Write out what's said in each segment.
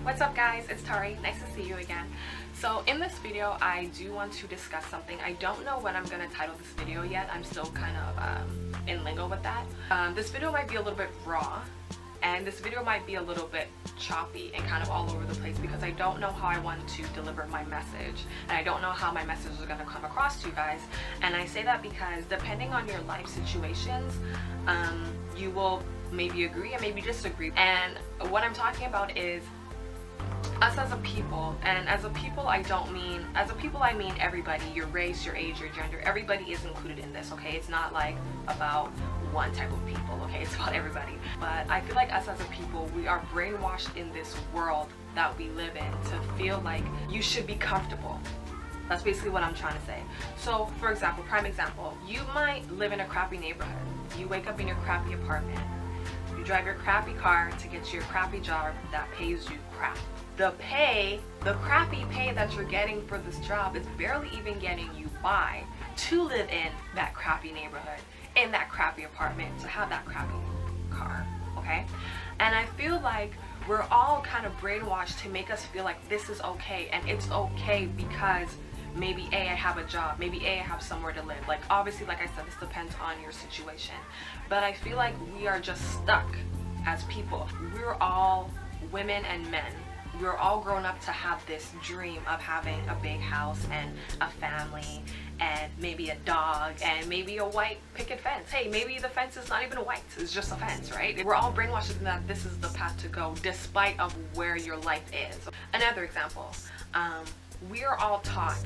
What's up guys, it's Tari. Nice to see you again. So in this video I do want to discuss something. I don't know what I'm going to title this video yet. I'm still kind of in lingo with that. This video might be a little bit raw and this video might be a little bit choppy and kind of all over the place because I don't know how I want to deliver my message and I don't know how my message is going to come across to you guys. And I say that because depending on your life situations, you will maybe agree and maybe disagree. And what I'm talking about is us as a people, and as a people I mean everybody, your race, your age, your gender, everybody is included in this, okay? It's not like about one type of people, okay? It's about everybody. But I feel like us as a people, we are brainwashed in this world that we live in to feel like you should be comfortable. That's basically what I'm trying to say. So for example, prime example, you might live in a crappy neighborhood. You wake up in your crappy apartment. You drive your crappy car to get to your crappy job that pays you crap. The crappy pay that you're getting for this job is barely even getting you by to live in that crappy neighborhood, in that crappy apartment, to have that crappy car, okay? And I feel like we're all kind of brainwashed to make us feel like this is okay, and it's okay because maybe A, I have a job, maybe A, I have somewhere to live. Like obviously, like I said, this depends on your situation. But I feel like we are just stuck as people. We're all women and men. We're all grown up to have this dream of having a big house and a family and maybe a dog and maybe a white picket fence. Hey, maybe the fence is not even white, it's just a fence, right? We're all brainwashed that this is the path to go despite of where your life is. Another example, we are all taught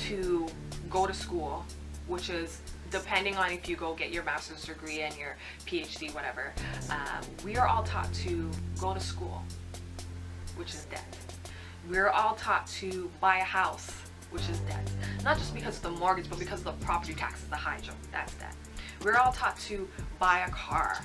to go to school, which is depending on if you go get your master's degree and your PhD, whatever, we are all taught to go to school, which is debt. We're all taught to buy a house, which is debt. Not just because of the mortgage, but because of the property taxes, the high jump, that's debt. We're all taught to buy a car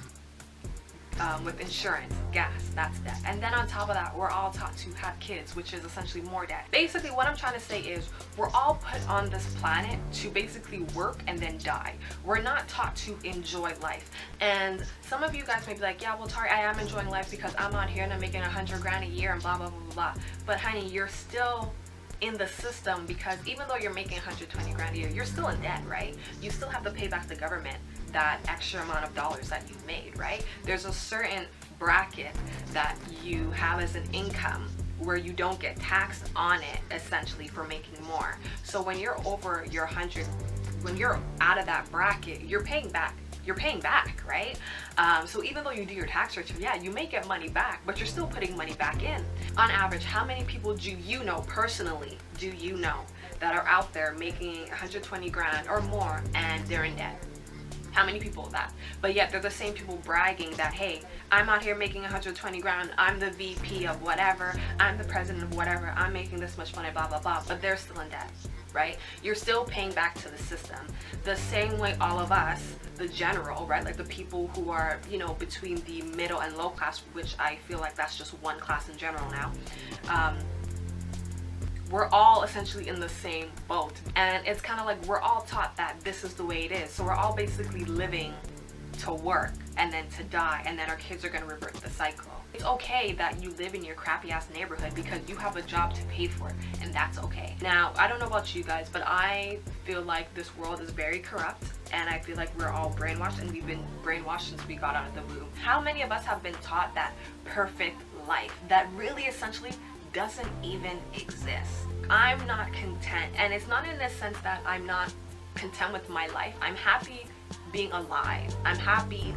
with insurance, gas, that's debt. And then on top of that, we're all taught to have kids, which is essentially more debt. Basically, what I'm trying to say is we're all put on this planet to basically work and then die. We're not taught to enjoy life. And some of you guys may be like, yeah, well, Tari, I am enjoying life because I'm out here and I'm making 100 grand a year and blah, blah, blah, blah, blah. But honey, you're still in the system because even though you're making 120 grand a year, you're still in debt, right? You still have to pay back the government that extra amount of dollars that you made, right? There's a certain bracket that you have as an income where you don't get taxed on it essentially for making more. So when you're over your 100, when you're out of that bracket, you're paying back, right? So even though you do your tax return, yeah, you may get money back, but you're still putting money back in. On average, how many people do you know personally, that are out there making 120 grand or more and they're in debt? How many people that? But yet they're the same people bragging that, hey, I'm out here making 120 grand, I'm the VP of whatever, I'm the president of whatever, I'm making this much money, blah, blah, blah, but they're still in debt, right? You're still paying back to the system. The same way all of us, the general, right, like the people who are, you know, between the middle and low class, which I feel like that's just one class in general now, we're all essentially in the same boat. And it's kind of like we're all taught that this is the way it is. So we're all basically living to work and then to die, and then our kids are going to revert the cycle. It's okay that you live in your crappy ass neighborhood because you have a job to pay for it, and that's okay. Now, I don't know about you guys, but I feel like this world is very corrupt, and I feel like we're all brainwashed, and we've been brainwashed since we got out of the womb. How many of us have been taught that perfect life that really essentially doesn't even exist? I'm not content, and it's not in the sense that I'm not content with my life. I'm happy being alive. I'm happy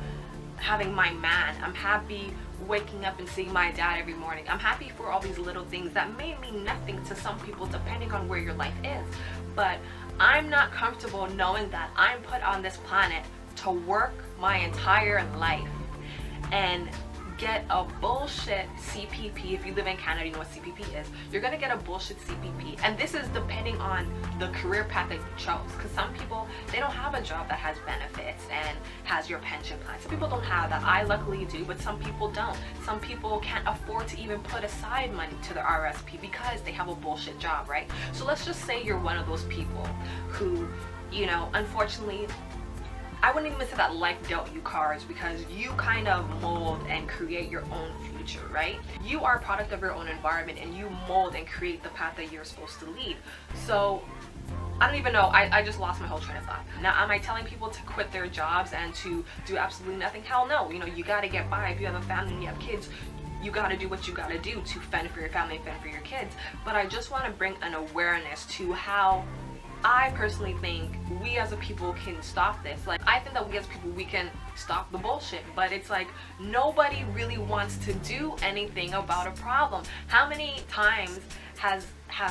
having my man. I'm happy waking up and seeing my dad every morning. I'm happy for all these little things that may mean nothing to some people depending on where your life is. But I'm not comfortable knowing that I'm put on this planet to work my entire life and get a bullshit CPP. If you live in Canada, you know what CPP is. You're gonna get a bullshit CPP, and this is depending on the career path that you chose, because some people, they don't have a job that has benefits and has your pension plan. Some people don't have that. I luckily do, but some people don't. Some people can't afford to even put aside money to their RSP because they have a bullshit job, right? So let's just say you're one of those people who, you know, unfortunately I wouldn't even say that life dealt you cards, because you kind of mold and create your own future, right? You are a product of your own environment, and you mold and create the path that you're supposed to lead. So I don't even know, I just lost my whole train of thought. Now, am I telling people to quit their jobs and to do absolutely nothing? Hell no. You know, you gotta get by. If you have a family and you have kids, you gotta do what you gotta do to fend for your family and fend for your kids. But I just want to bring an awareness to how I personally think we as a people can stop this. Like, I think that we as people, we can stop the bullshit, but it's like nobody really wants to do anything about a problem. How many times has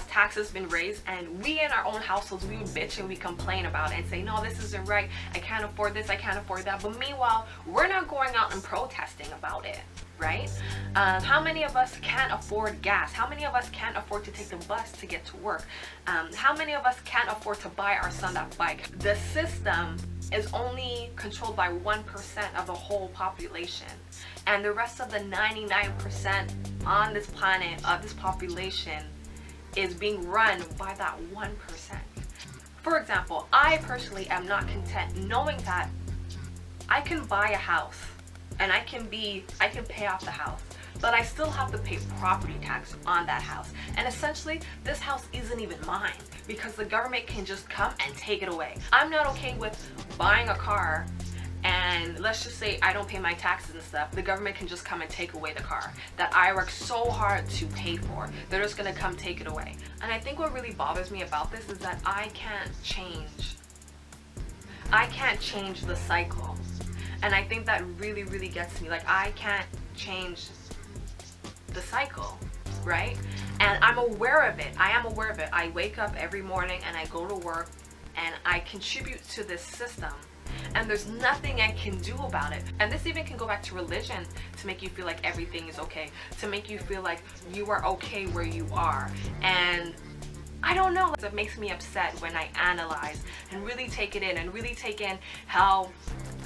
taxes been raised, and we in our own households, we would bitch and we complain about it and say, no, this isn't right, I can't afford this, I can't afford that. But meanwhile, we're not going out and protesting about it, right? How many of us can't afford gas? How many of us can't afford to take the bus to get to work? How many of us can't afford to buy our son that bike? The system is only controlled by 1% of the whole population, and the rest of the 99% on this planet of this population is being run by that 1%. For example, I personally am not content knowing that I can buy a house and I can pay off the house, but I still have to pay property tax on that house. And essentially, this house isn't even mine because the government can just come and take it away. I'm not okay with buying a car and let's just say I don't pay my taxes and stuff. The government can just come and take away the car that I worked so hard to pay for. They're just gonna come take it away. And I think what really bothers me about this is that I can't change the cycle. And I think that really, really gets me. Like, I can't change the cycle, right? And I'm aware of it. I am aware of it. I wake up every morning and I go to work and I contribute to this system, and there's nothing I can do about it. And this even can go back to religion, to make you feel like everything is okay, to make you feel like you are okay where you are. And I don't know, it makes me upset when I analyze and really take it in, and really take in how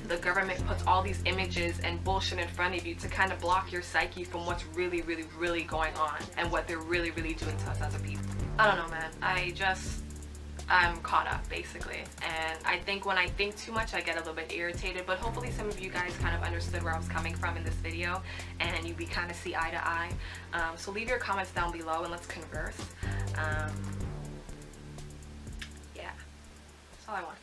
the government puts all these images and bullshit in front of you to kind of block your psyche from what's really, really, really going on and what they're really, really doing to us as a people. I don't know, man. I'm caught up, basically. And I think when I think too much, I get a little bit irritated, but hopefully some of you guys kind of understood where I was coming from in this video, and we kind of see eye to eye. So leave your comments down below and let's converse. Yeah, that's all I want.